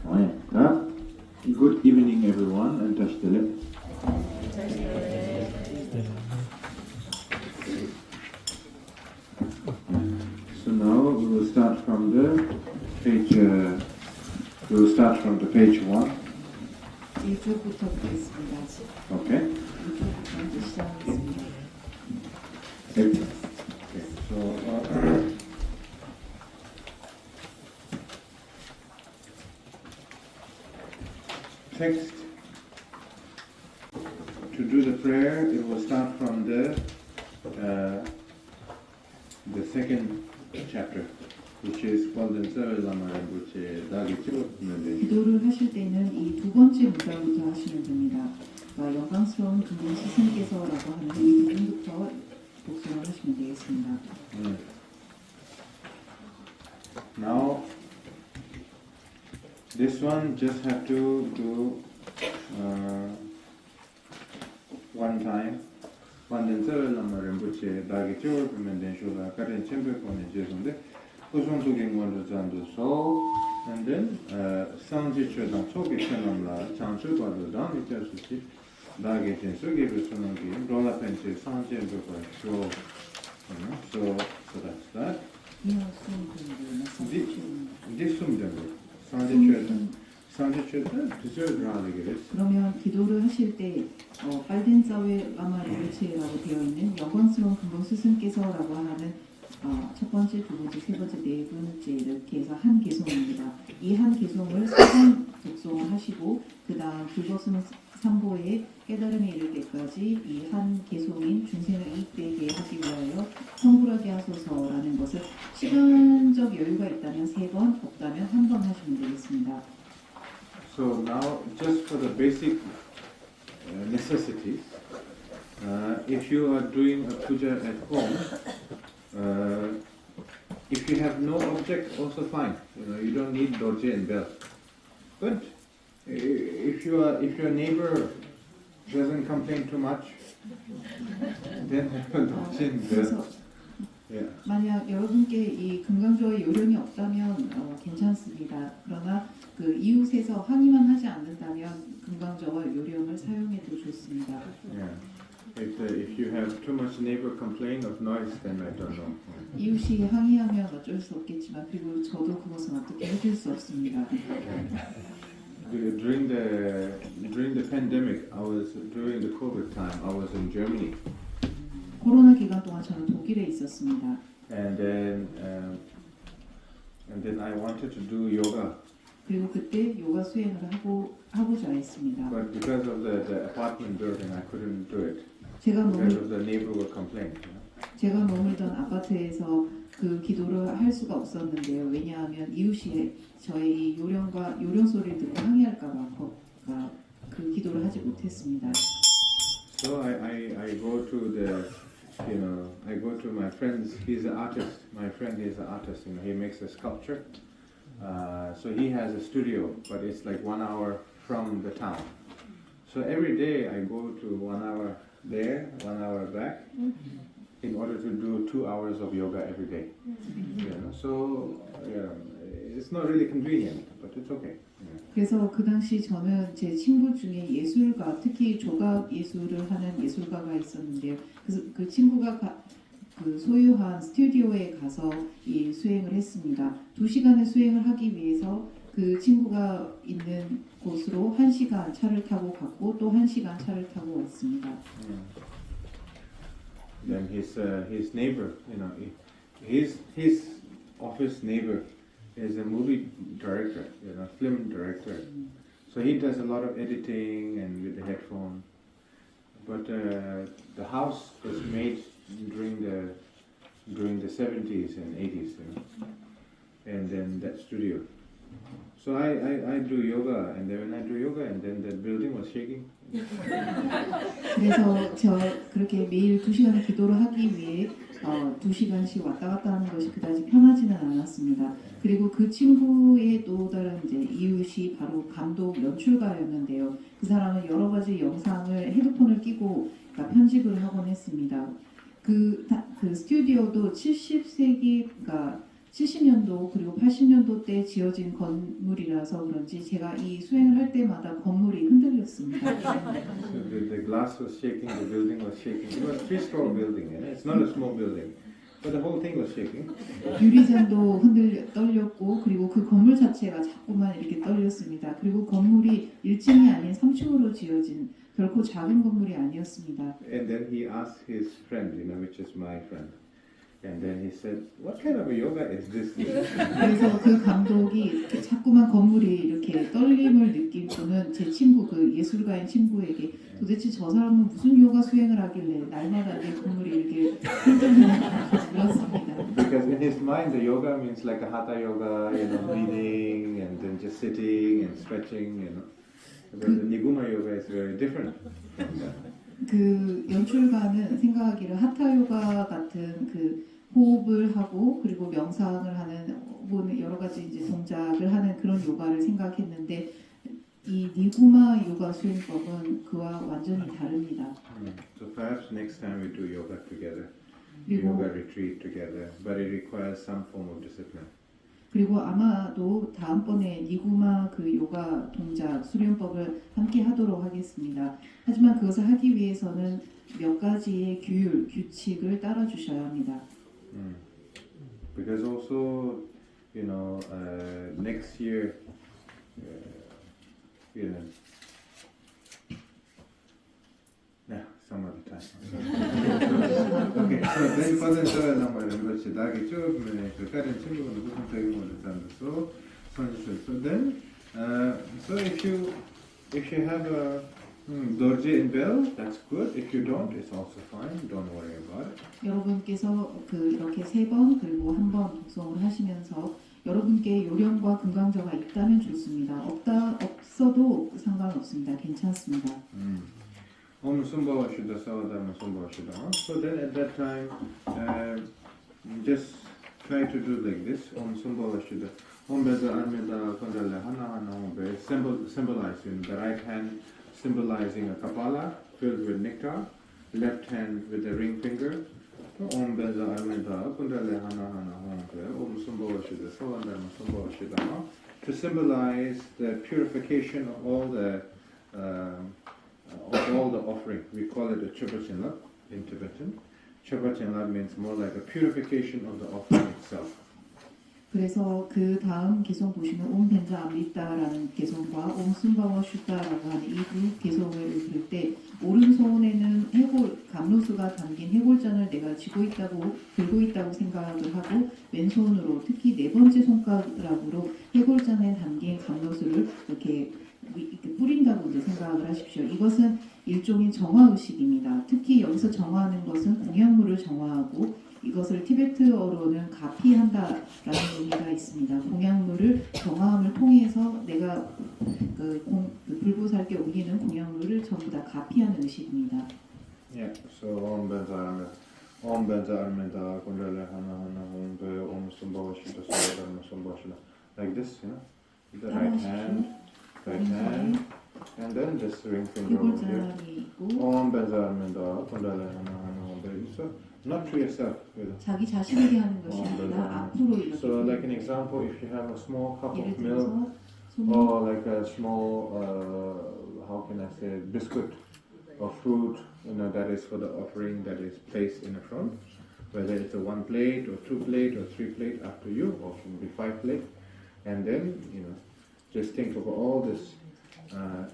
Good evening, everyone, and touch the lip. So now we will start from the page. We will start from the page 1. 1쪽부터 보겠습니다. Okay. 1쪽부터 먼저 시작하겠습니다. Okay. So. Text. To do the prayer, it will start from the second chapter, which is Waldenser Lama Rinpoche Dagicho. 기도를 하실 때는 이 두 번째 문장부터 하시면 됩니다. 영광스러운 금공 스승께서라고 하는 이 부분부터 복습을 하시면 되겠습니다. Now, this one just have to do one time. Waldenser Lama Rinpoche Dagicho Recommendation Karen Chamber Connection. And then Sanjichudang Choki Chanamla Chanchu Badudan Vitasuchi Dagitin Sugi Sunagi Rolla Pensi Sanjin Show. So that's that. 그러면 기도를 하실 때 빨덴자웨 라마 린포체라고 되어 있는 영광스러운 금공 스승께서라고 하는 첫 번째, 두 번째, 세 번째, 네 번째 이렇게 해서 한 개송입니다. 이 한 개송을 3번 독송을 하시고 그 다음 그것은 삼보에 깨달음에 이를 때까지 이 한 개송인 중생을 이익되게 하기 위하여 성불하게 하소서라는 것을 시간적 여유가 있다면 3번, 없다면 1번 하시면 되겠습니다. So now, just for the basic necessities, if you are doing a puja at home, if you have no object, also fine. You don't need dorje and bell. But if your neighbor doesn't complain too much, then have a dorje and bell. Yeah. 만약 여러분께 이 금강조의 요령이 없다면 괜찮습니다. 그러나 그 이웃에서 항의만 하지 않는다면 금강조와 요령을 사용해도 좋습니다. Yeah. If you have too much neighbor complain of noise, then I don't know. 이웃이 항의하면 어쩔 수 없겠지만 그리고 저도 그것은 어떻게 해줄 수 없습니다. During the pandemic, during the COVID time, I was in Germany. 코로나 기간 동안 저는 독일에 있었습니다. And then I wanted to do yoga. 그리고 그때 요가 수행을 하고자 했습니다. But because of the apartment building, I couldn't do it. 제가 Because of the neighborhood complaint. 제가 머물던 아파트에서 그 기도를 할 수가 없었는데요. 왜냐하면 이웃이 저의 요령 소리를 듣고 항의할까봐 그 기도를 하지 못했습니다. So I go to I go to my friend's. He's an artist. My friend is an artist. He makes a sculpture. So he has a studio, but it's like 1 hour from the town. So every day I go to 1 hour there, 1 hour back, in order to do 2 hours of yoga every day. So it's not really convenient, but it's okay. 그래서 그 당시 저는 제 친구 중에 예술가, 특히 조각 예술을 하는 예술가가 있었는데요. 그래서 그 친구가 그 소유한 스튜디오에 가서 이 수행을 했습니다. 2시간의 수행을 하기 위해서 그 친구가 있는 곳으로 1시간 차를 타고 갔고 또 1시간 차를 타고 왔습니다. Then his neighbor, his office neighbor is a movie director, film director. So he does a lot of editing and with the headphone. But the house was made during the 70s and 80s, and then that studio. So I do yoga, and then when I do yoga, and then the building was shaking. 그래서 저 그렇게 매일 2시간을 기도를 하기 위해 2시간씩 왔다 갔다 하는 것이 그다지 편하지는 않았습니다. 그리고 그 친구의 또 다른 이제 이웃이 바로 감독 연출가였는데요. 그 사람은 여러 가지 영상을 헤드폰을 끼고 편집을 하곤 했습니다. 그 스튜디오도 70세기, 그러니까 70년도 그리고 80년도 때 지어진 건물이라서 그런지 제가 이 수행을 할 때마다 건물이 흔들렸습니다. So the glass was shaking, the building was shaking. It was a three-story building, you know? It's not a small building, but the whole thing was shaking. 유리잔도 떨렸고 그리고 그 건물 자체가 자꾸만 이렇게 떨렸습니다. 그리고 건물이 1층이 아닌 3층으로 지어진 결코 작은 건물이 아니었습니다. And then he asked his friend, which is my friend. And then he said, "What kind of a yoga is this?" 그래서 그 감독이 자꾸만 건물이 이렇게 떨림을 느끼고는 제 친구, 그 예술가인 친구에게 도대체 저 사람은 무슨 요가 수행을 하길래 날마다 내 건물이 이렇게 흔들리는지 물었습니다. Because in his mind, the yoga means like a hatha yoga, breathing and then just sitting and stretching, But the Niguma yoga is very different from that. 그 연출가는 생각하기를 하타 요가 같은 그 호흡을 하고 그리고 명상을 하는 혹은 여러 가지 이제 동작을 하는 그런 요가를 생각했는데 이 니구마 요가 수행법은 그와 완전히 다릅니다. So perhaps next time we do yoga together, 그리고 yoga retreat together, but it requires some form of discipline. 그리고 아마도 다음번에 니구마 그 요가 동작 수련법을 함께 하도록 하겠습니다. 하지만 그것을 하기 위해서는 몇 가지의 규칙을 따라 주셔야 합니다. Because also, next year, some other time. Okay, so then further 나머지는 것이 나기 좀 다른 친구분들 구성적인 것을 담아서 선수들. So then, so if you have a dorje in bell, that's good. If you don't, it's also fine. Don't worry about it. 여러분께서 이렇게 3번 그리고 한 번 독송을 하시면서 여러분께 요령과 금강저가 있다면 좋습니다. 없어도 상관없습니다. 괜찮습니다. Om Sambhava Shuddha Savadharma Sambhava Shuddha. So then at that time, just try to do like this. Om Sambhava Shuddha. Om Beza Armeda Kondala Hana Hana Om Be symbolizing the right hand symbolizing a kapala filled with nectar, left hand with a ring finger. Om Beza Armeda Kondala Hana Hana Om Be Om Sambhava Shuddha Savadharma Sambhava Shuddha. To symbolize the purification of all the offering. We call it a Chobachinlap in Tibetan. Chobachinlap means more like a purification of the offering itself. 그래서 그 다음 개송 보시면 옴 벤자 암리따라는 개송과 옴 순바와 슈따라고 하는 이 두 개송을 들 때 오른손에는 감로수가 담긴 해골잔을 내가 들고 있다고 생각을 하고 왼손으로 특히 4번째 손가락으로 해골잔에 담긴 감로수를 이렇게 뿌린다고 이제 생각을 하십시오. 이것은 일종의 정화의식입니다. 특히 여기서 정화하는 것은 공양물을 정화하고 이것을 티베트어로는 가피한다라는 의미가 있습니다. 공양물을 정화함을 통해서 내가 불보살께 옮기는 공양물을 전부 다 가피하는 의식입니다. Yeah. So Om Benza Armeda Kundala Hana Hana Om Be Om Sambhava Shuddha Savadharma Sambhava Shuddha. Like this, with the right hand, and then this ring finger over here. Om Benza Armeda Kundala Hana Hana Om Be. So not to yourself. 자기 자신에게 하는 것이 아니라 앞으로 이렇게. So like an example, if you have a small cup 예를 of milk, 들어서 or like a small, how can I say, biscuit or fruit, that is for the offering that is placed in the front, whether it's a 1 plate or 2 plate or 3 plate, up to you, or can be 5 plate, and then just think of all this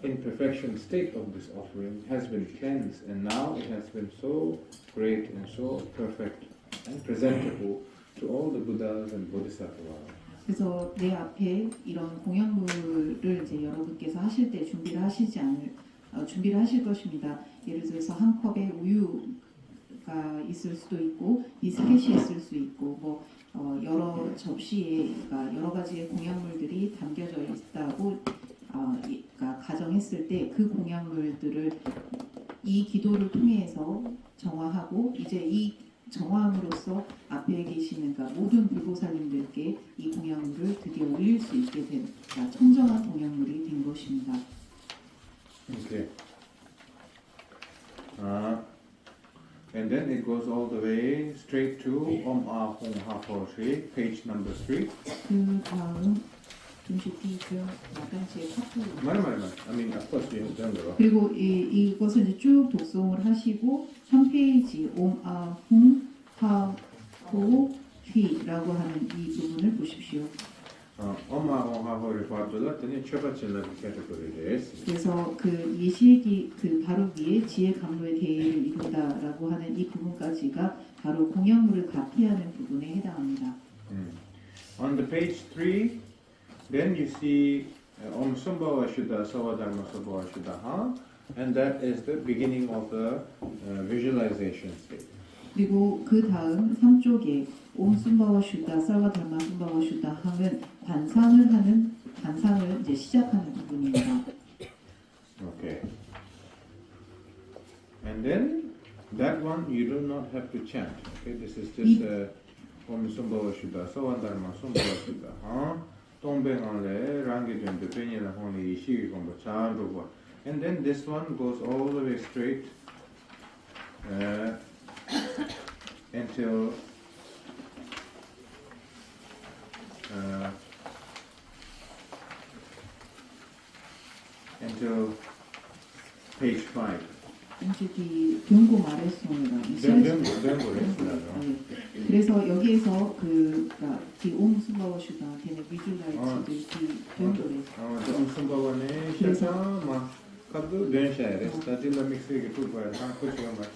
imperfection state of this offering has been cleansed, and now it has been so great and so perfect and presentable to all the Buddhas and Bodhisattvas. 그래서 내 앞에 이런 공양물을 이제 여러분께서 하실 때 준비를 하실 것입니다. 예를 들어서 한 컵에 우유가 있을 수도 있고 비스켓이 있을 수 있고 여러 접시에 여러 가지의 공양물들이 담겨져 있다고 가정했을 때 그 공양물들을 이 기도를 통해서 정화하고 이제 이 정화함으로써 앞에 계시는 모든 불보살님들께 이 공양물을 드디어 올릴 수 있게 된 청정한 공양물이 된 것입니다. Okay. And then it goes all the way straight to Om Ah Hong Ha Po Shri, page number 3. 그 다음 김시티죠. 마땅지의 파트. 말말. I mean, of course, you have done the 그리고 이것을 이제 쭉 독송을 하시고 3페이지 옴아훈 하호 휘라고 하는 이 부분을 보십시오. Om Ah Hong Ha Po를 봤더니 첫 번째는 category 그래서 그 예시기 그 바로 위에 지혜 강로의 대의를 이룬다라고 하는 이 부분까지가 바로 공양물을 가피하는 부분에 해당합니다. On the page 3, then you see Om Sambhava Shuddha Sawa Dharma Sabhava Shuddha Ha, and that is the beginning of the visualization state. 그리고 그 다음 3쪽에 옴 숨바와 슈다 사와 달마 숨바와 슈다 함은 관상을 이제 시작하는 부분입니다. Okay. And then that one you do not have to chant. Okay, this is just Om Sambhava Shuddha Sawa Dharma Sambhava Shuddha Ha. 동백안에 랑게된데 베니라 혼이 이시기 공부 잘 보고. And then this one goes all the way straight until page 5. 이제 이 경고 말했습니다. 그래서 여기에서 옴 숨바와 슈다 걔네 비주라이츠들 이 경고를 엄선바원에 셔서 막 갑도 변샤에 스타딜라 믹스에 투바에 한코치가 맞.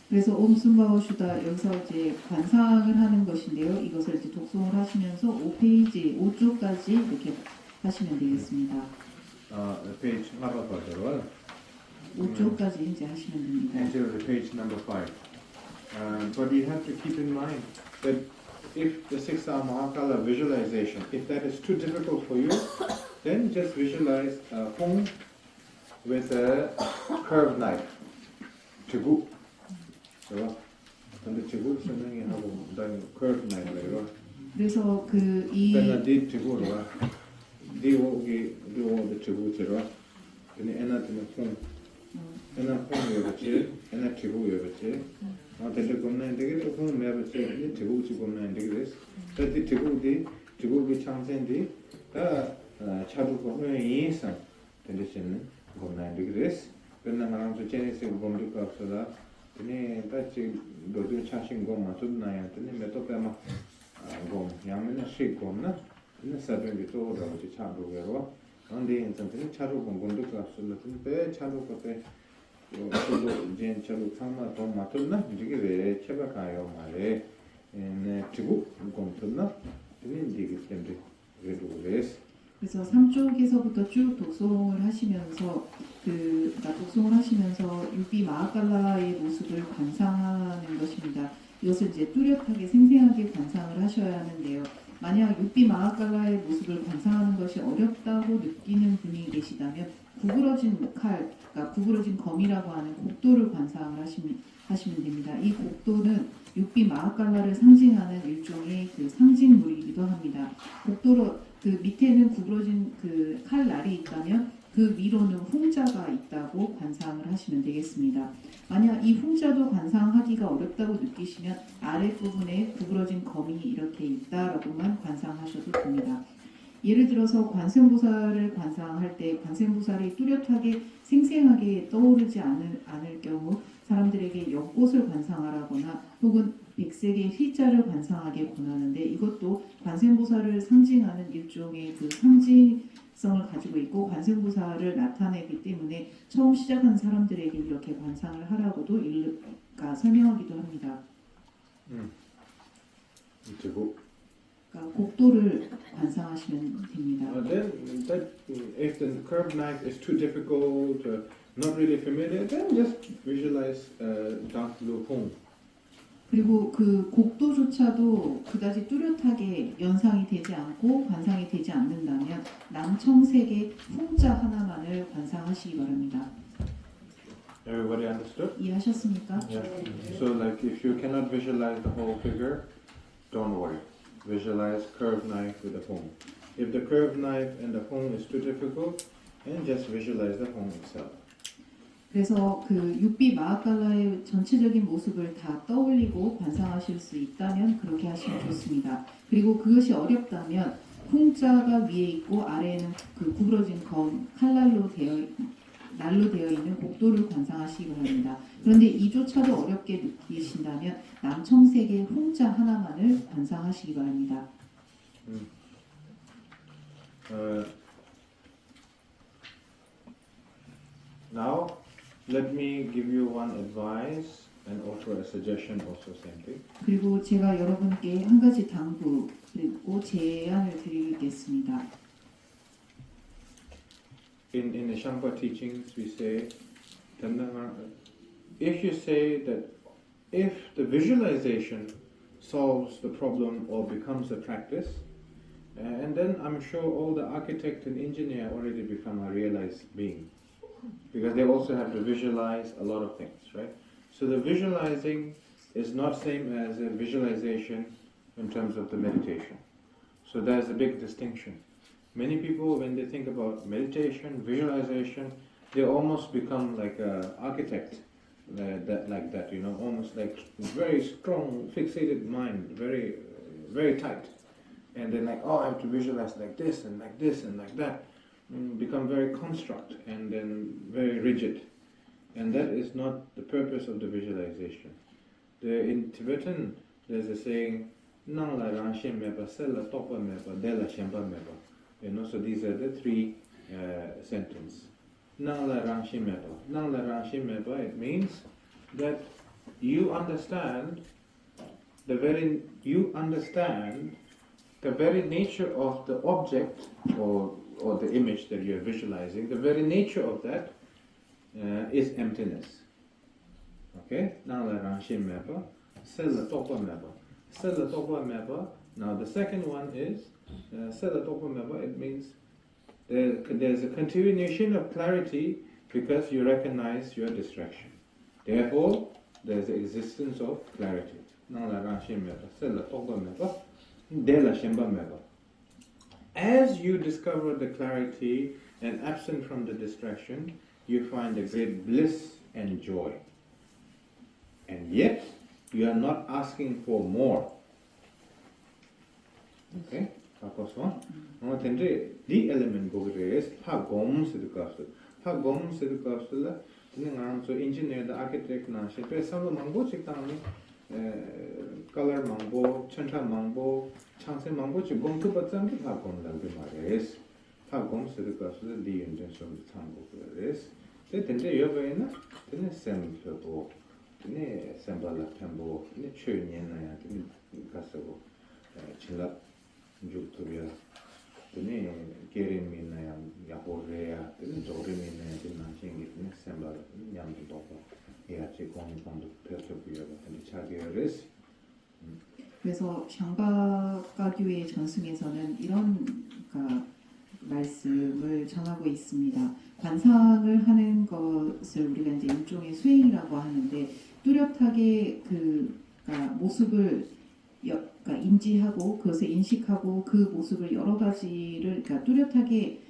그래서 옴 숨바와 슈다 여기서 이제 관상을 하는 것인데요. 이것을 이제 독송을 하시면서 5페이지 5쪽까지 이렇게 하시면 되겠습니다. 페이지 하바바더로 5쪽까지 이제 하시면 됩니다. until the page number 5. But you have to keep in mind that if the 6-hour Mahakala visualization, if that is too difficult for you, then just visualize Hong with a curved knife. 지구. 그렇죠? 근데 지구 설명이 하고 그다음에 curved knife로. 그래서 그이 그러니까 네 지구로 네 오기 지구로. 근데 에너지는 콩. 에너 콩이 그렇지. 에너 지구 그렇지. 대체 겁나는 되게 콩 매버지 지구 겁나는 되게 됐어. 그때 지구기 창생디 다 차두고 회의 이상 되는 겁나는 되게 됐어. 그러나 나랑 제네스 공부가 없어다. 근데 같이 너도 차신 거 맞췄나요? 근데 메토페마 고 양면에 시고나 근데 사변이 또 어디 차도게로 근데 인터넷에 차로 공부도 없어서 근데 차로 것에 또 이제 차로 상마 더 맞췄나? 이게 왜 쳐봐가요 말에 네 지구 공부나 근데 이게 때문에 그래도 그래서 그래서 3쪽에서부터 쭉 독송을 하시면서 독송을 하시면서 육비 마하칼라의 모습을 관상하는 것입니다. 이것을 이제 뚜렷하게 생생하게 관상을 하셔야 하는데요. 만약 육비 마하칼라의 모습을 관상하는 것이 어렵다고 느끼는 분이 계시다면 구부러진 칼, 그러니까 구부러진 검이라고 하는 곡도를 관상을 하시면 됩니다. 이 곡도는 육비 마하칼라를 상징하는 일종의 그 상징물이기도 합니다. 곡도로 그 밑에는 구부러진 그 칼날이 있다면 그 위로는 홍자가 있다고 관상을 하시면 되겠습니다. 만약 이 홍자도 관상하기가 어렵다고 느끼시면 아랫부분에 구부러진 검이 이렇게 있다라고만 관상하셔도 됩니다. 예를 들어서 관세음보살을 관상할 때 관세음보살이 뚜렷하게 생생하게 떠오르지 않을 경우 사람들에게 연꽃을 관상하라거나 혹은 백색의 휘자를 관상하게 권하는데 이것도 관세음보살을 상징하는 일종의 그 상징성을 가지고 있고 관세음보살을 나타내기 때문에 처음 시작한 사람들에게 이렇게 관상을 하라고도 설명하기도 합니다. 그러니까 곡도를 관상하시면 됩니다. Then, if the curved knife is too difficult, not really familiar, then just visualize dark blue home. 그리고 그 곡도조차도 그다지 뚜렷하게 연상이 되지 않고 관상이 되지 않는다면 남청색의 풍자 하나만을 관상하시기 바랍니다. Everybody understood? 이해하셨습니까? Yeah. So, like, if you cannot visualize the whole figure, don't worry. Visualize curved knife with a home. If the curved knife and the home is too difficult, then just visualize the home itself. 그래서 그 육비 마하칼라의 전체적인 모습을 다 떠올리고 관상하실 수 있다면 그렇게 하시면 좋습니다. 그리고 그것이 어렵다면 풍자가 위에 있고 아래에는 그 구부러진 칼날로 날로 되어 있는 곡도를 관상하시기 바랍니다. 그런데 이조차도 어렵게 느끼신다면 남청색의 홍자 하나만을 관상하시기 바랍니다. Now, let me give you one advice and offer a suggestion also same thing. 그리고 제가 여러분께 한 가지 당부 그리고 제안을 드리겠습니다. In the Shangpa teachings, we say, if you say that if the visualization solves the problem or becomes a practice, and then I'm sure all the architect and engineer already become a realized being, because they also have to visualize a lot of things, right? So the visualizing is not same as a visualization in terms of the meditation. So there's a big distinction. Many people, when they think about meditation, visualization, they almost become like an architect, that, you know, almost like very strong, fixated mind, very, very tight. And they're like, oh, I have to visualize like this and like this and like that. Become very construct and then very rigid. And that is not the purpose of the visualization. In Tibetan, there's a saying, Nang la rangshin meba, sela topa meba, dela shemba meba. You know, so these are the three sentences. Nang la rangshin meba. Nang la rangshin meba, it means that you understand the very nature of the object or the image that you're visualizing. The very nature of that is emptiness. Okay? Nang la rangshin meba, sela topa meba. Sela topa meba. Now the second one is Sela topa meba. It means there's a continuation of clarity because you recognize your distraction. Therefore, there's the existence of clarity. Nang la rangshin meba, sela topa meba, dela shemba meba. As you discover the clarity and absent from the distraction, you find a great bliss and joy. And yet, you are not asking for more. Okay? First one. The element is Hagom Sidukafsu. Hagom Sidukafsu, so engineer, the architect, some mango chikani, color mango, chanta mango, chance mango, chigom to but some Hagom Labimares. Hagom Sidukafsu, the intention of the tango is. Then the Yovena, then a semple. 네, 샘발라 템보, 네 최년이야, 네 가서고, 질랍 죽도리아, 네 게르미나야, 야보레야, 네 조르미나야, 네 나싱이, 네 샘발, 냠도 보고, 야치 공공도 펼쳐보여, 네 차게르스. 그래서 샹바가교의 전승에서는 이런 말씀을 전하고 있습니다. 관상을 하는 것을 우리가 이제 일종의 수행이라고 하는데 뚜렷하게 모습을 인지하고 그것을 인식하고 그 모습을 여러 가지를 뚜렷하게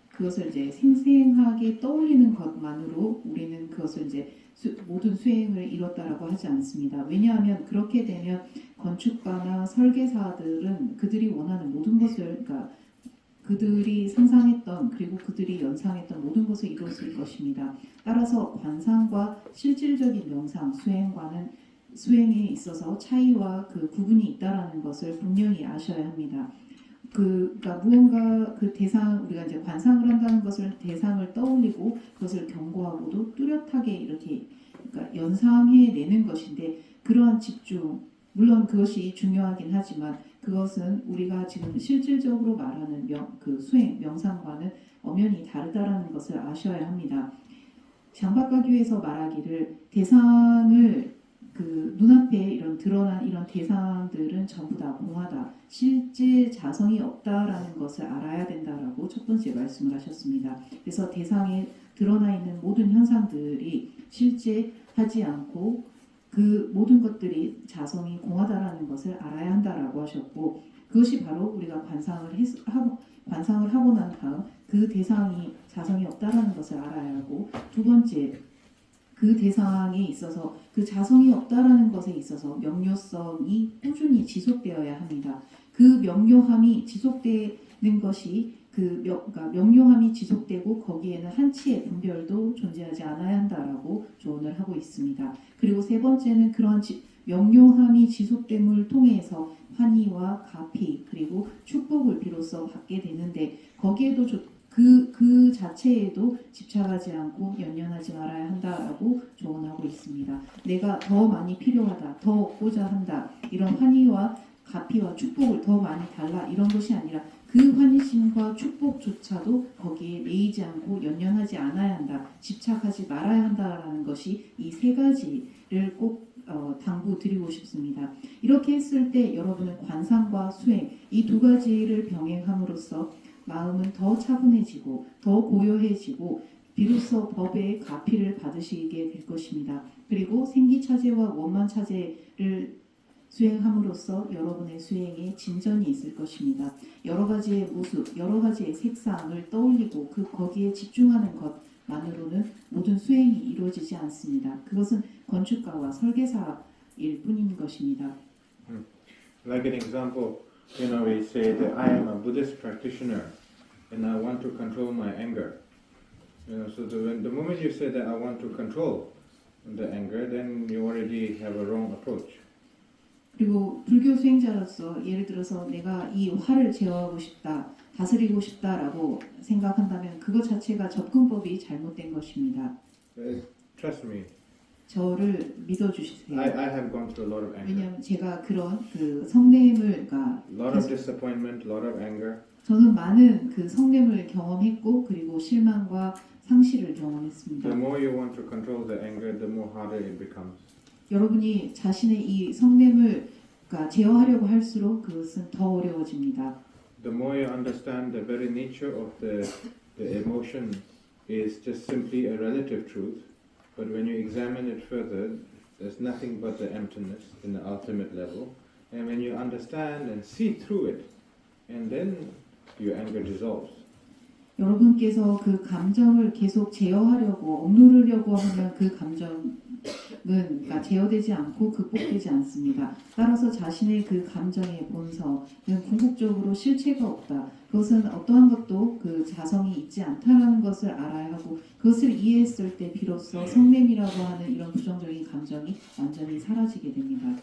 그것을 이제 생생하게 떠올리는 것만으로 우리는 그것을 이제 모든 수행을 이뤘다라고 하지 않습니다. 왜냐하면 그렇게 되면 건축가나 설계사들은 그들이 원하는 모든 것을 그들이 상상했던 그리고 그들이 연상했던 모든 것을 이뤘을 것입니다. 따라서 관상과 실질적인 명상, 수행에 있어서 차이와 그 구분이 있다라는 것을 분명히 아셔야 합니다. 그러니까 무언가 그 대상 우리가 이제 관상을 한다는 것을 대상을 떠올리고 그것을 경고하고도 뚜렷하게 이렇게 연상해내는 것인데 그러한 집중 물론 그것이 중요하긴 하지만 그것은 우리가 지금 실질적으로 말하는 수행, 명상과는 엄연히 다르다라는 것을 아셔야 합니다. 장박가교에서 말하기를 대상을 눈앞에 드러난 이런 대상들은 전부 다 공하다. 실제 자성이 없다라는 것을 알아야 된다라고 첫 번째 말씀을 하셨습니다. 그래서 대상에 드러나 있는 모든 현상들이 실제 하지 않고 그 모든 것들이 자성이 공하다라는 것을 알아야 한다라고 하셨고 그것이 바로 우리가 관상을 하고 난 다음 그 대상이 자성이 없다라는 것을 알아야 하고 두 번째 그 대상에 있어서 그 자성이 없다라는 것에 있어서 명료성이 꾸준히 지속되어야 합니다. 그 명료함이 지속되는 것이 그러니까 명료함이 지속되고 거기에는 한치의 분별도 존재하지 않아야 한다라고 조언을 하고 있습니다. 그리고 세 번째는 그러한 명료함이 지속됨을 통해서 환희와 가피 그리고 축복을 비로소 받게 되는데 거기에도 그 자체에도 집착하지 않고 연연하지 말아야 한다라고 조언하고 있습니다. 내가 더 많이 필요하다, 더 얻고자 한다 이런 환희와 가피와 축복을 더 많이 달라 이런 것이 아니라 그 환희심과 축복조차도 거기에 매이지 않고 연연하지 않아야 한다, 집착하지 말아야 한다라는 것이 이 세 가지를 꼭 당부드리고 싶습니다. 이렇게 했을 때 여러분은 관상과 수행 이 두 가지를 병행함으로써 마음은 더 차분해지고 더 고요해지고 비로소 법의 가피를 받으시게 될 것입니다. 그리고 생기차제와 원만차제를 수행함으로써 여러분의 수행에 진전이 있을 것입니다. 여러 가지의 모습, 여러 가지의 색상을 떠올리고 거기에 집중하는 것만으로는 모든 수행이 이루어지지 않습니다. 그것은 건축가와 설계사일 뿐인 것입니다. Like an example, we say that I am a Buddhist practitioner and I want to control my anger. So the moment you say that I want to control the anger, then you already have a wrong approach. 그리고 불교 수행자로서 예를 들어서 내가 이 화를 제어하고 싶다, 다스리고 싶다라고 생각한다면 그것 자체가 접근법이 잘못된 것입니다. Trust me. 저를 믿어주세요. I have gone through a lot of anger. 왜냐하면 제가 그런 그 성냄을, lot of disappointment, lot of anger. 저는 많은 그 성냄을 경험했고 그리고 실망과 상실을 경험했습니다. The more you want to control the anger, the more harder it becomes. 여러분이 자신의 이 성냄을 제어하려고 할수록 그것은 더 어려워집니다. The more you understand the very nature of the emotion is just simply a relative truth, but when you examine it further, there's nothing but the emptiness in the ultimate level. And when you understand and see through it, and then your anger dissolves. 여러분께서 그 감정을 계속 제어하려고 억누르려고 하면 그 감정은 제어되지 않고 극복되지 않습니다. 따라서 자신의 그 감정의 본성은 궁극적으로 실체가 없다. 그것은 어떠한 것도 그 자성이 있지 않다라는 것을 알아야 하고 그것을 이해했을 때 비로소 성냄이라고 하는 이런 부정적인 감정이 완전히 사라지게 됩니다.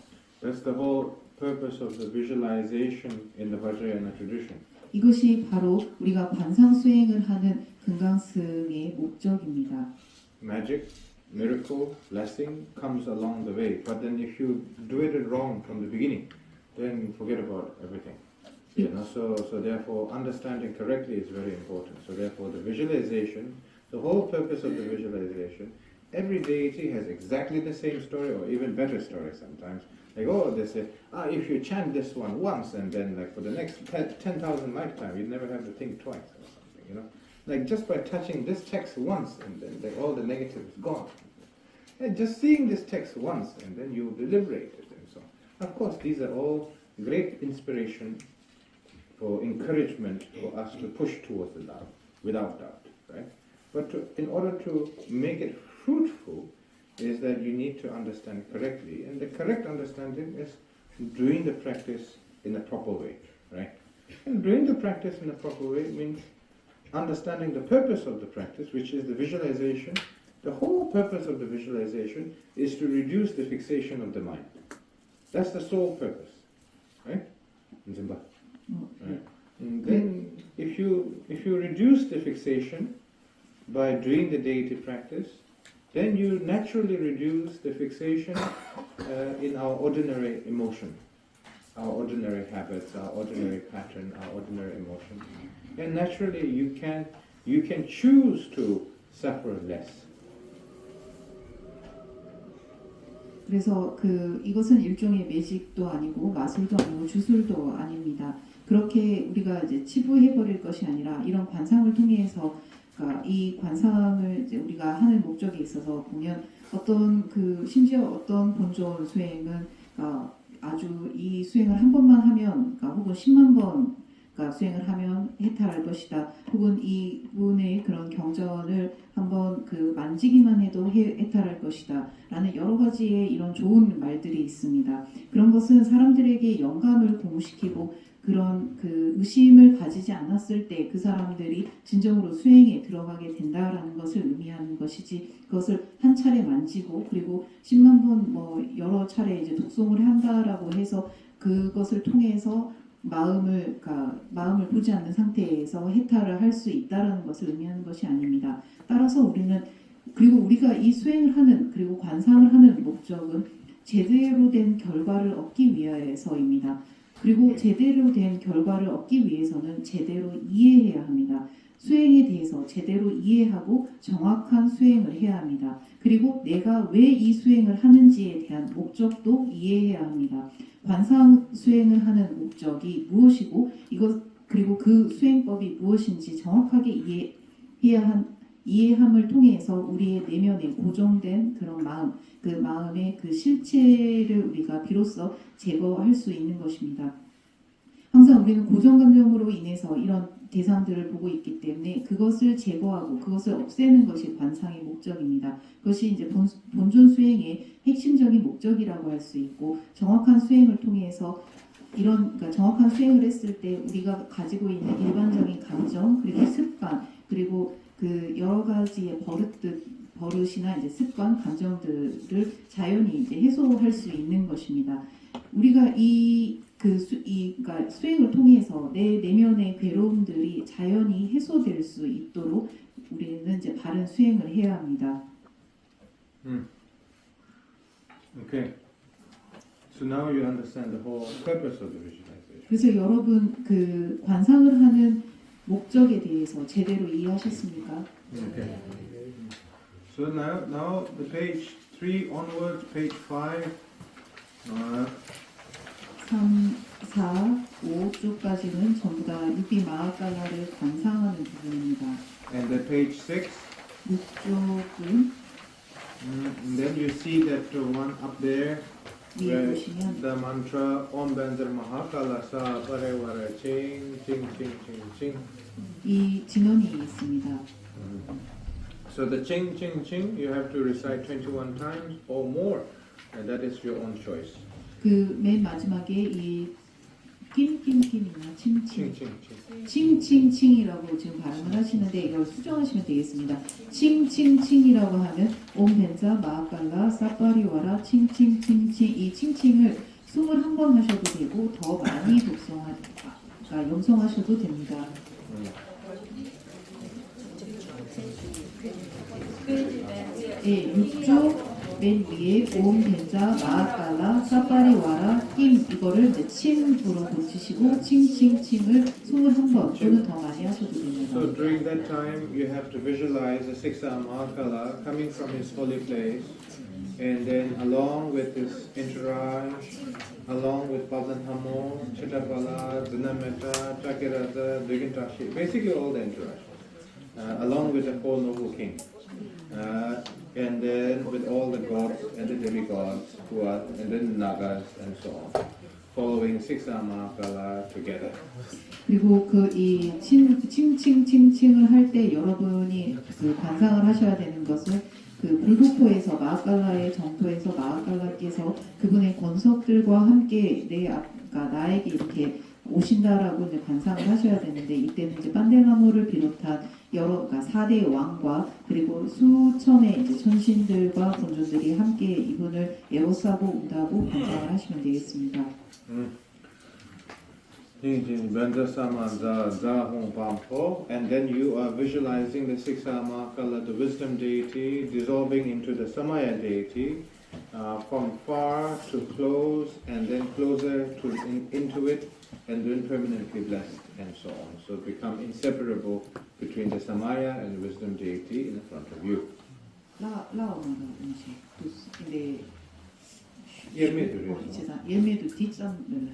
That's the whole purpose of the visualization in the Vajrayana tradition. 이것이 바로 우리가 관상 수행을 하는 금강승의 목적입니다. Magic, miracle, blessing comes along the way, but then if you do it wrong from the beginning, then forget about everything. So therefore understanding correctly is very important. So therefore the visualization, the whole purpose of the visualization, every deity has exactly the same story or even better story sometimes. Like, they say, if you chant this one once and then like for the next 10,000 lifetime, you never have to think twice or something, Like just by touching this text once and then like, all the negative is gone. And just seeing this text once and then you deliberate it and so on. Of course, these are all great inspiration for encouragement for us to push towards the love, without doubt, right? But in order to make it fruitful, is that you need to understand correctly, and the correct understanding is doing the practice in a proper way, right? And doing the practice in a proper way means understanding the purpose of the practice, which is the visualization. The whole purpose of the visualization is to reduce the fixation of the mind. That's the sole purpose, right? Right. And then if you reduce the fixation by doing the deity practice, then you naturally reduce the fixation in our ordinary emotion, our ordinary habits, our ordinary pattern, our ordinary emotion. And naturally you can choose to suffer less. 그래서 이것은 일종의 매직도 아니고 마술도 아니고 주술도 아닙니다. 그렇게 우리가 이제 치부해 버릴 것이 아니라 이런 관상을 통해서 이 관상을 이제 우리가 하는 목적에 있어서 보면 심지어 어떤 본존 수행은 아주 이 수행을 한 번만 하면 혹은 10만 번 수행을 하면 해탈할 것이다. 혹은 이분의 그런 경전을 한번 그 만지기만 해도 해탈할 것이다. 라는 여러 가지의 이런 좋은 말들이 있습니다. 그런 것은 사람들에게 영감을 고무시키고 그런 그 의심을 가지지 않았을 때 그 사람들이 진정으로 수행에 들어가게 된다라는 것을 의미하는 것이지, 그것을 한 차례 만지고 그리고 10만 번 뭐 여러 차례 이제 독송을 한다라고 해서 그것을 통해서 마음을 보지 않는 상태에서 해탈을 할 수 있다라는 것을 의미하는 것이 아닙니다. 따라서 우리가 이 수행을 하는 그리고 관상을 하는 목적은 제대로 된 결과를 얻기 위해서입니다. 그리고 제대로 된 결과를 얻기 위해서는 제대로 이해해야 합니다. 수행에 대해서 제대로 이해하고 정확한 수행을 해야 합니다. 그리고 내가 왜 이 수행을 하는지에 대한 목적도 이해해야 합니다. 관상 수행을 하는 목적이 무엇이고 그리고 그 수행법이 무엇인지 정확하게 이해함을 통해서 우리의 내면에 고정된 그런 마음, 그 마음의 그 실체를 우리가 비로소 제거할 수 있는 것입니다. 항상 우리는 고정감정으로 인해서 이런 대상들을 보고 있기 때문에 그것을 제거하고 그것을 없애는 것이 관상의 목적입니다. 그것이 이제 본존 수행의 핵심적인 목적이라고 할 수 있고, 정확한 수행을 통해서 그러니까 정확한 수행을 했을 때 우리가 가지고 있는 일반적인 감정 그리고 습관 그리고 그 여러 가지의 버릇이나 이제 습관, 감정들을 자연히 이제 해소할 수 있는 것입니다. 우리가 그러니까 수행을 통해서 내 내면의 괴로움들이 자연히 해소될 수 있도록 우리는 이제 바른 수행을 해야 합니다. Okay. So now you understand the whole purpose of the visualization. 그래서 여러분 그 관상을 하는 목적에 대해서 제대로 이해하셨습니까? Okay. So now the page 3 onwards, page 5. 3, 4, 5쪽까지는 전부 다 육비 마하깔라를 관상하는 부분입니다. And the page 6. 6쪽은 And then you see that one up there 위에 where 보시면 the mantra Om Bandar Mahakala Sa Parevara Ching Ching Ching Ching Ching. 이 진원이 있습니다. So the Ching Ching Ching you have to recite 21 times or more, and that is your own choice. 그 맨 마지막에 이 낌낌낌이나 Ching 칭칭 Ching Ching. 칭칭칭이라고 지금 발음을 하시는데 이걸 수정하시면 되겠습니다. 칭칭칭이라고 하는 옴벤자 마하깔라 사파리와라 칭칭칭칭, 이 칭칭을 21번 하셔도 되고 더 많이 염송하셔도 됩니다. 예, 6조 맨 위에 옴벤자 마하깔라 사파리와라 낌, 이거를 이제 침으로 고치시고 칭칭칭을 21번 또는 더 많이 하셔도 됩니다. So during that time you have to visualize the Siksa Mahakala coming from his holy place, and then along with his entourage, along with Pavan Hamo, Chittapala, Dinameta, Chakirata, Digintashi, basically all the entourage, along with the four noble kings. And then with all the gods and the demigods who are, and then Nagas and so on, following Siksa Mahakala together. 그리고 이 칭칭칭칭을 할 때 여러분이 그 관상을 하셔야 되는 것은 그 불국토에서 마하깔라의 정토에서 마하깔라께서 그분의 권석들과 함께 나에게 이렇게 오신다라고 이제 관상을 하셔야 되는데, 이때는 이제 판데나무를 비롯한 그러니까 4대 왕과 그리고 수천의 이제 천신들과 본존들이 함께 이분을 에워싸고 온다고 관상을 하시면 되겠습니다. And then you are visualizing the Siksa Mahakala, the wisdom deity, dissolving into the Samaya deity, from far to close, and then closer into it, and then permanently blessed, and so on. So become inseparable between the Samaya and the wisdom deity in front of you. 예매도 뒷담을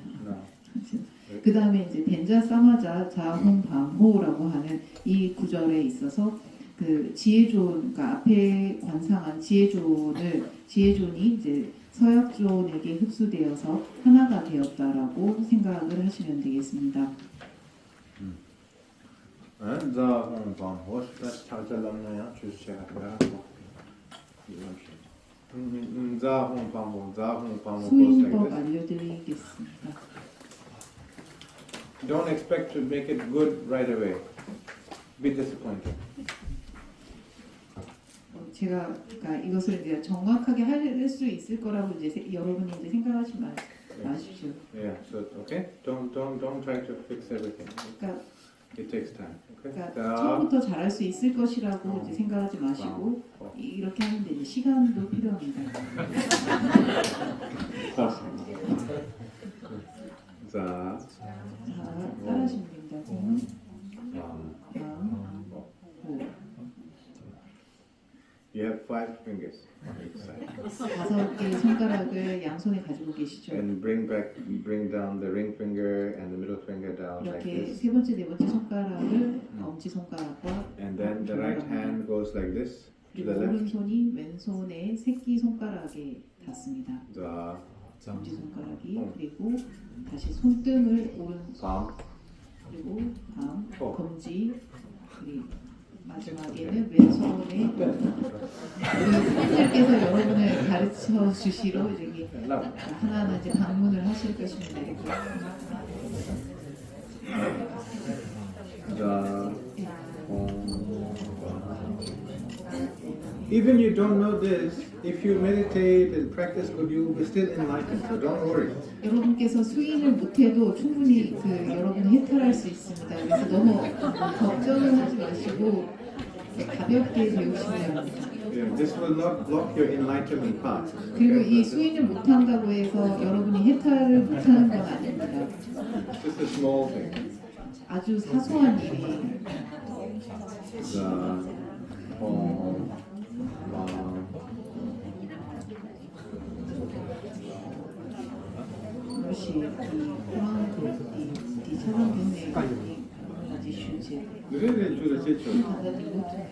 그 다음에 이제 벤자 사마자 자홍 밤호라고 하는 이 구절에 있어서 그 지혜존, 그러니까 앞에 관상한 지혜존이 이제 서약존에게 흡수되어서 하나가 되었다라고 생각을 하시면 되겠습니다. 자홍방 호스다 찾아놨나요? 주시가 그래갖고 자홍방 수인법 알려드리겠습니다. Don't expect to make it good right away. Be disappointed. 제가 그러니까 이것을 이제 정확하게 할 수 있을 거라고 이제 여러분이 이제 생각하지 마십시오. Yeah. So okay. Don't try to fix everything. 그러니까 It takes time. Okay. 그러니까 처음부터 잘할 수 있을 것이라고 이제 생각하지 마시고 이렇게 하는데 이제 시간도 필요합니다. 자, 따라하시면 됩니다. You have 5 fingers on each side. 5개의 손가락을 양손에 가지고 계시죠. And bring down the ring finger and the middle finger down like 이렇게 this. 세 번째, 네 번째 손가락을 엄지 손가락과 And then the right hand goes like this to 그리고 the left. 오른손이 왼손의 새끼 손가락에 닿습니다. 자, 엄지 손가락이 그리고 다시 손등을 palm. 그리고 밤, 어. 검지 그리고 마지막에는 왼손에 선생님께서 여러분을 가르쳐 주시러 이렇게 하나하나 이제 방문을 하실 것입니다. 자, Even you don't know this, if you meditate and practice good, you will be still enlightened. So don't worry. 여러분께서 수인을 못해도 충분히 여러분이 해탈할 수 있습니다. 그래서 너무 걱정을 하지 마시고 가볍게 배우시면 합니다. Yeah, this will not block your enlightenment path. 그리고 이 수인을 못한다고 해서 여러분이 해탈을 못하는 건 아닙니다. Just a small thing. 아주 사소한 일이에요. 자, 이것이 이 차원 경례의 아주 슈제 그래도 주로 제출. 받아들이 못해요.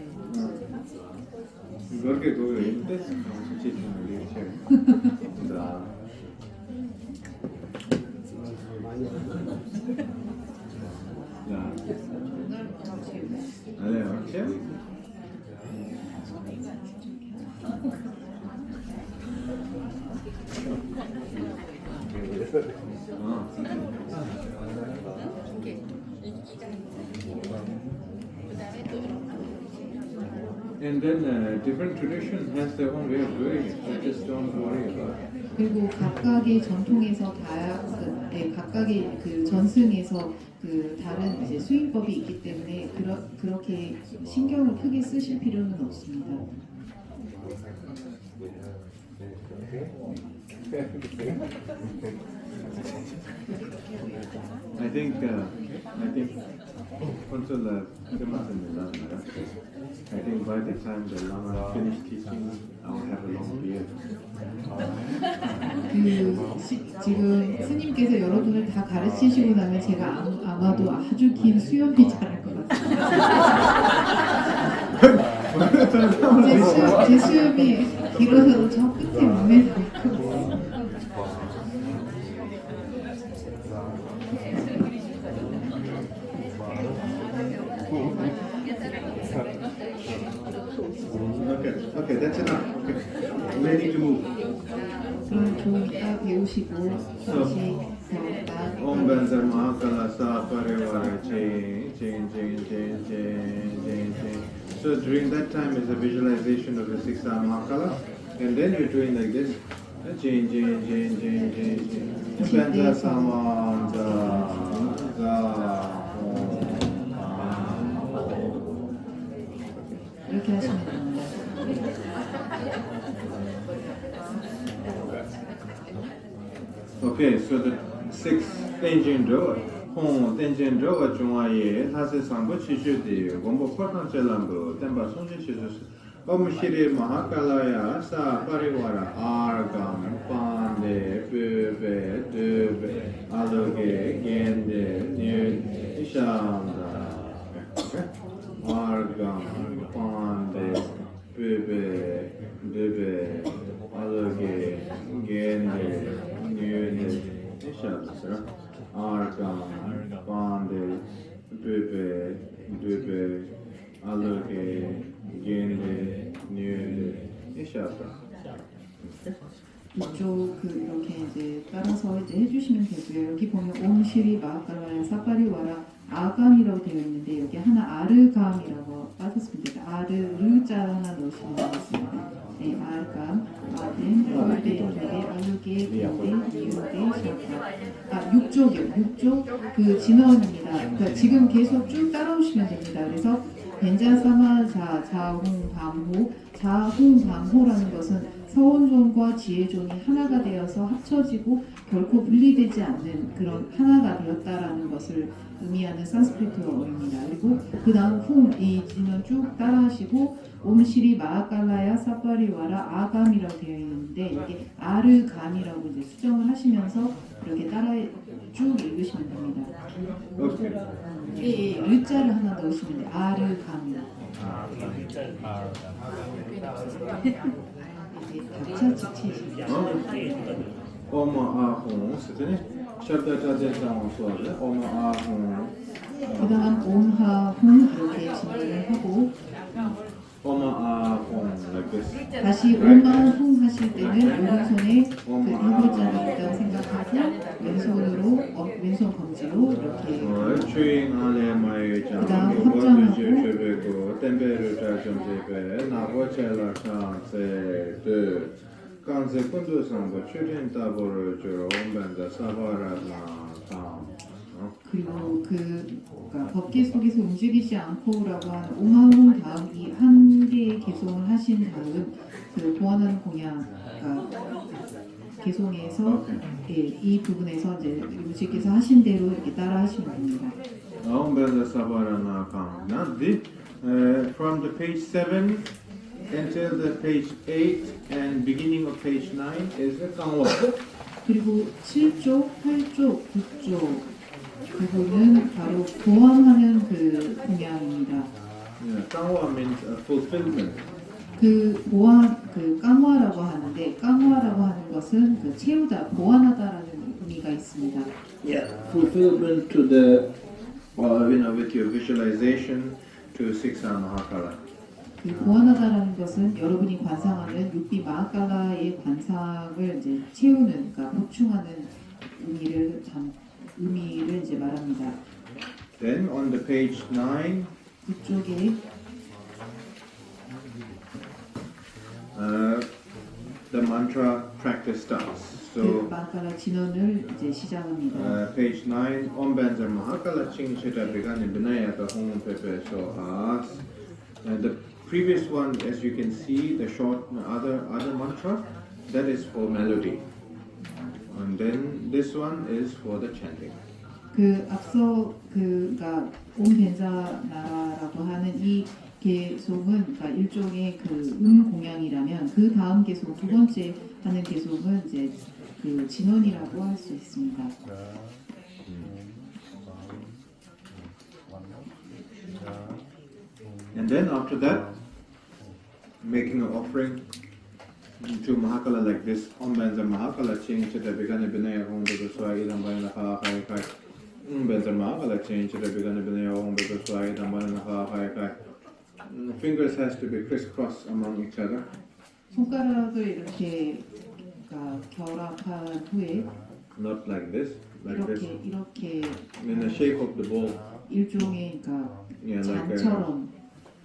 그렇게 도 있는데 제출을 이렇게. 자, 네, 이렇게. And then different tradition has their own way of doing it. So just don't worry about it. 그리고 각각의 전통에서 각각의 그 전승에서 그 다른 이제 수인법이 있기 때문에 그렇게 신경을 크게 쓰실 필요는 없습니다. I think until the I think by the time the Lama finished teaching, I will have a long beard. 지금 스님께서 여러분을 다 가르치시고 나면 제가 아마도 아주 긴 수염이 자랄 것 같습니다. 제 수염이 길어서 저 끝에 몸에 닿고 Okay, that's enough. Okay. Ready to move. 그럼 좀 이따 배우시고 다시 Om Banzar Mahakala Sa Parivara So during that time is a visualization of the 6 Mahakala, and then you're doing like this. Banzar Samanza 이렇게 하시면 됩니다. Okay, so the 6 Tenjin Do, Hong Tenjin Do, Jungaye, Tase Sambo Chishudi, Gombo Portan Chelambo, Temba Sunji Shisus, Om Shiri Mahakalaya, Sa Parivara, Argam, Pande, Bube, Dube, Aloge, Gende, Nyud, Ishanda. Argam, Pande, Bube, Dube, Aloge, Gende, Nyud, Ishanda. Argam, Pande, Bube, Dube, bebe, alloge, gende, nude, 이샤다. 이쪽 이렇게 이제 따라서 이제 해주시면 되고요. 여기 보면 옴시리 마하칼라야 사파리와라 아감이라고 되어 있는데 여기 하나 아르감이라고 빠졌습니다. 아르르자 하나 넣으시면 되겠습니다. 네, 아감, 아덴, 알데, 알루게, 겐데, 이유데, 샤파. 6쪽이요. 6쪽 그 진원입니다. 그러니까 지금 계속 쭉 따라오시면 됩니다. 그래서 벤자사마자, 자홍방호, 자홍방호라는 것은 서원존과 지혜존이 하나가 되어서 합쳐지고 결코 분리되지 않는 그런 하나가 되었다라는 것을 의미하는 산스크리트어입니다. 그리고 그 다음 이 진원 쭉 따라하시고 옴시리 마하칼라야 사파리와라 아감이라고 되어 있는데 이게 아르감이라고 이제 수정을 하시면서 이렇게 따라 쭉 읽으시면 됩니다. 오케이. 예, 을자를 하나 넣으시면 돼요. 아르감이요. 오마아홍, 스드네. 샤르다자제장 소아래. 오마아홍. 그 다음 옴하홍 이렇게 진행을 하고 오마아홍, like this. 다시 옴하홍 하실 때는 오른손에 그 일골자가 있다고 생각하고 왼손으로 왼손 검지로 이렇게 주인 안에 마이 장. 그다음 합장하고 주베고 템베르 자좀 제베 나고첼라 상세 드 간세 군도상고 추린 따보를 주로 온반다 사바라나 상. 그리고 그러니까 법계 속에서 움직이지 않고라고 하는 오마홍 다음 이 한 개의 개송을 하신 다음 그 보완하는 공양 개송에서 예, 이 부분에서 이제 음식께서 하신 대로 이렇게 따라 하시면 됩니다. 온반다 사바라나 강. Now from the page 7 until the page 8 and beginning of page 9 is the 강워. 그리고 7쪽, 8쪽, 9쪽 부분은 바로 보완하는 그 공양입니다. 강워 means fulfillment. 그 보완, 그 깡화라고 하는데 깡화라고 하는 것은 그 채우다, 보완하다라는 의미가 있습니다. Yeah, fulfillment to the, with your visualization to Siksa Mahakala. 그 보완하다라는 것은 여러분이 관상하는 육비 마하칼라의 관상을 이제 채우는, 그러니까 보충하는 의미를 이제 말합니다. Then on the page 9, 그쪽에 the mantra practice starts. 그 So 마하칼라 진원을 이제 시작합니다. page 9, Om Benzer Mahakala Ching Chita Begani Binayaka Hong Pepe So As. And the previous one, as you can see, the short other mantra, that is for melody. And then this one is for the chanting. 그 앞서 그가 옴벤자나라라고 하는 이 개송은 그러니까 일종의 그 공양이라면 그 다음 개송 두 번째 하는 개송은 이제 그 진원이라고 할 수 있습니다. And then after that, making an offering to Mahakala like this. Om Benzer Mahakala Ching Chita Begani Binaya Hong Bebe Swai Idam Bayana Ha Hai Kai. Benzer Mahakala Ching Chita Begani Binaya Hong Bebe Swai Idam Bayana Ha Hai Kai. Fingers has to be crisscross among each other. 손가락을 이렇게 그러니까 결합한 후에 Not like this, like this. 이렇게 In the shape of the ball. 일종의 그러니까 Yeah, like 잔처럼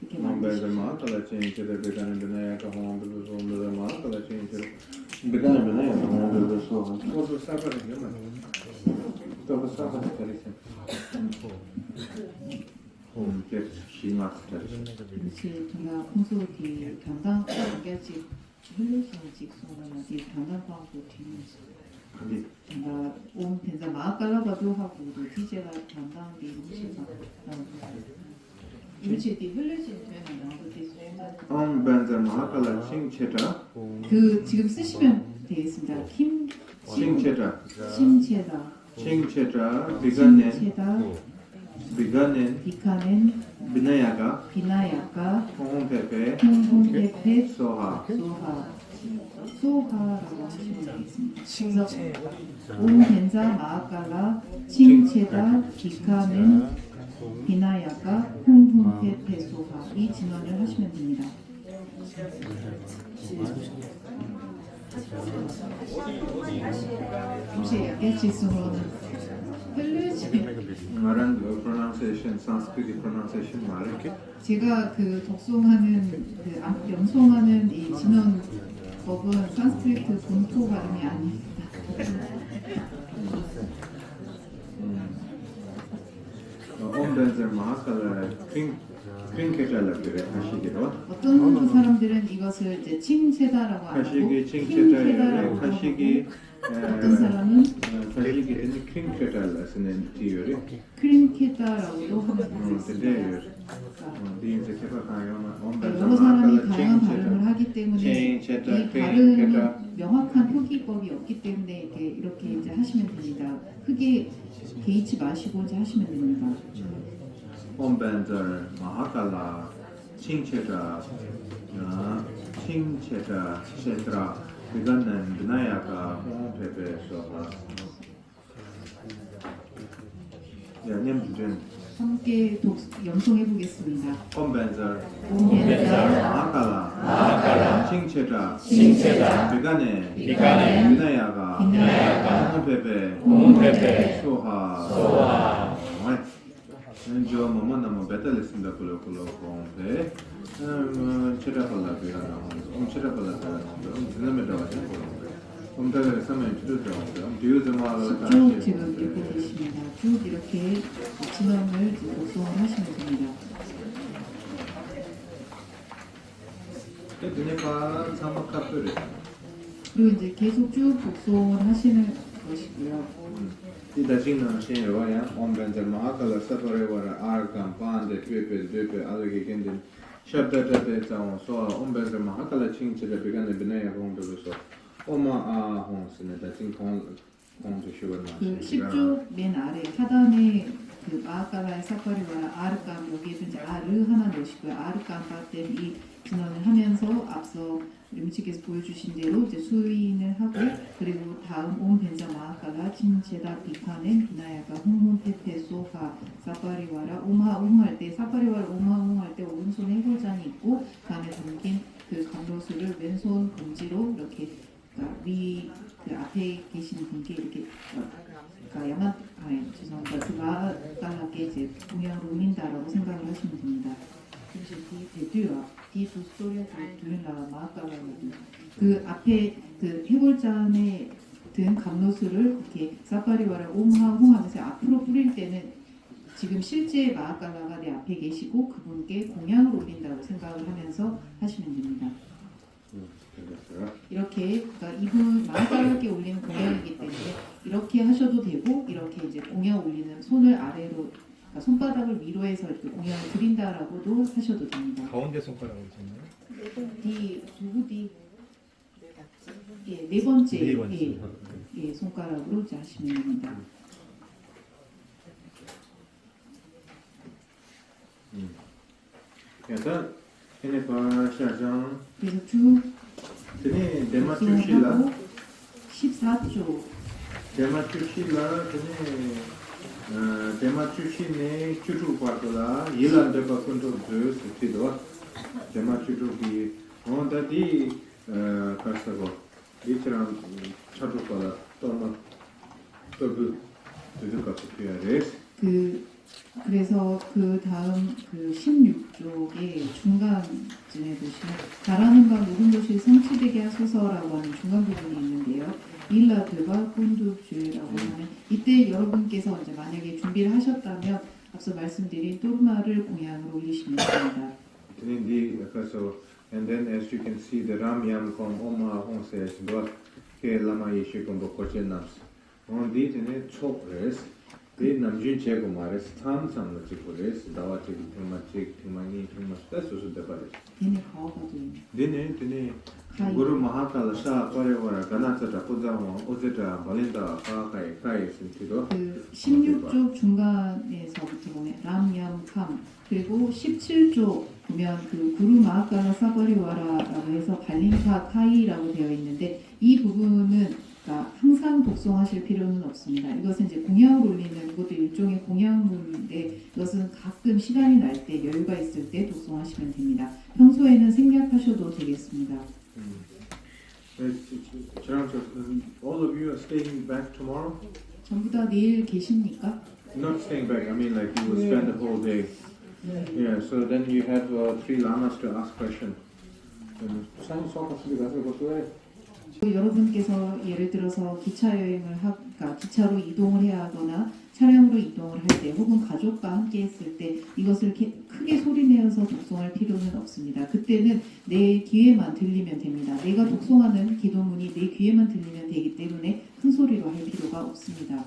이렇게 Om Benzer 만드시죠. Mahakala Ching Chita Begani Binaya Hong Bebe Swai Idam Mahakala Ching Chita Begani Binaya Hong Bebe Swai. What was that? 그렇지, 제가 콘솔티 담당 관계직 흘리시는지 소나디 담당 광고 뒤는 제가 온 벤자 마하칼라바도 하고 또 디제가 담당 비무시가 일치디 흘리시는 되는 나오고 Om Benzer Mahakala Ching Chita 그 지금 쓰시면 되겠습니다. 김 Ching Chita 심체다 Ching Chita Beganin 심체다 Beganin 비카넨 Binayaka 비나야카 Hong Pepe 홍홍페페 Soha. 소하라고 하시면 되겠습니다. 그래서 옴벤자 마하칼라 칭체다 비카넨 비나야카 홍홍 홈테페소하 이 진원을 하시면 됩니다. 혹시 질문은 말한 pronunciation, Sanskrit pronunciation 말할게. 제가 그 독송하는 연송하는 이 진원 법은 산스크리트 본토 발음이 아닙니다. Om benzer mahakala 킹케잘라 그래 하시기로. 어떤 사람들은 이것을 이제 칭세다라고 안 하고 하시기 킹세다라고 칭케잘라 하시기 어떤 사람은 하시기 킹케잘라 쓰는 티요리. 크림케다라고도 하면 근데 디인세 케바가요. Om benzer 여러 사람이 mahakala 다양한 발음을 하기 때문에 이 발음은 명확한 표기법이 없기 때문에 이렇게 이제 하시면 됩니다. 크게 개의치 마시고 이제 하시면 됩니다. Om benzer mahakala 칭체자 칭체자 셰트라 이거는 비나야가 홍페베에서 님 함께 연송해 보겠습니다. Om benzer 옴벤자 mahakala 칭체자 비간에 비나야가 홍페베 소하 जो मम्मा नमो बेटा लिसन दा कुलो कुलो कोंपे चिरा पल्ला बेरा हम चिरा पल्ला बेरा हम जिना में दवा चे हम 다 समय चिरो जाओ हम दियो जमाल 쭉 지금 읽고 계십니다. 쭉 이렇게 진원을 독송을 하시면 됩니다. 근데 바 사막카프레 그리고 이제 계속 쭉 독송을 하시는 것이고요. 이 다시는 신여야 Om benzer mahakala satorevara arkam pande twepe alge kendin shabdata taon so Om benzer mahakala chingchira bigane binaya 공도로서 오마 홍스네 다진 공도 쇼나 그 10조 맨 아래 하단에 그 마하카라의 사파리와 아르감 여기에서 이제 아르 하나 넣으시고요. 아르감 빠땐 이 진원을 하면서 앞서 음식에서 보여주신 대로 이제 수인을 하고 그리고 다음 온 벤자 마하카라 친제다 비카넨 비나야가 홍홍테테 소파 사파리와라 오마웅 할때 사파리와라 오마웅 할 때 오른손에 해골잔이 있고 그 안에 담긴 그 감로수를 왼손 검지로 이렇게 그 앞에 계신 분께 이렇게 야만 죄송합니다. 그 마하카라께 이제 동양으로 옮긴다라고 생각을 하시면 됩니다. 뒤두 스토리에 두는라 마하카라거든요. 그 앞에 그 해골잔에 든 감로수를 이렇게 사파리와라 옹하홍 하면서 앞으로 뿌릴 때는 지금 실제 마하카라가 내 앞에 계시고 그분께 공양을 올린다고 생각을 하면서 하시면 됩니다. 이렇게 그러니까 이분 마하카라께 올리는 공양이기 때문에 이렇게 하셔도 되고 이렇게 이제 공양 올리는 손을 아래로 그러니까 손바닥을 위로 해서 이렇게 공양을 드린다라고도 하셔도 됩니다. 가운데 손가락으로 있잖아요. 네 번째 네 번째. 손가락으로 이제 하시면 됩니다. 그래서 얘네 바샤장 그래서 쭉 드네 데마추실라 14조 데마추실라 드네 데마추시네 추루파도라 일란데바 컨트롤 스티도 데마추루기 온다디 카스타고 이처럼 차루파라 또는 또그 두두까지 피하레스 그래서 그 다음 그 16쪽의 중간쯤에 보시면 잘하는 바 모든 것이 성취되게 하소서라고 하는 중간 부분이 있는데요. 일라 되바 콘두주라고 하는 이때 여러분께서 이제 만약에 준비를 하셨다면 앞서 말씀드린 또르마를 공양으로 올리시면 됩니다. And then as you can see the Ramyam kom Oma Hong says but ke lama yeshu kom bokoche nams. On di tene chokres 그 남준 제고 말에 스탐상을 찍고 레스 다와치 테마틱 테마니 테마스다 소소데바레 얘네 가오거든. 네네 구루 마하칼라 샤 거레와라 가나차다 포자모 오제다 발렌다 카카이 센티도 그 16쪽 중간에서부터 보면 람얌캄 그리고 17쪽 보면 그 구루 마하칼라 사버리와라라고 해서 발린카 카이라고 되어 있는데 이 부분은 그러니까 항상 독송하실 필요는 없습니다. 이것은 이제 공약을 올리는 것도 일종의 공약문인데 이것은 가끔 시간이 날 때 여유가 있을 때 독송하시면 됩니다. 평소에는 생략하셔도 되겠습니다. All of you are staying back tomorrow? 전부 다 내일 계십니까? Not staying back. I mean, like you will spend the whole day. Yeah. So then you have three lamas to ask questions. 여러분께서 예를 들어서 기차 여행을 그러니까 기차로 이동을 해야 하거나 차량으로 이동을 할 때 혹은 가족과 함께 했을 때 이것을 크게 소리내어서 독송할 필요는 없습니다. 그때는 내 귀에만 들리면 됩니다. 내가 독송하는 기도문이 내 귀에만 들리면 되기 때문에 큰 소리로 할 필요가 없습니다.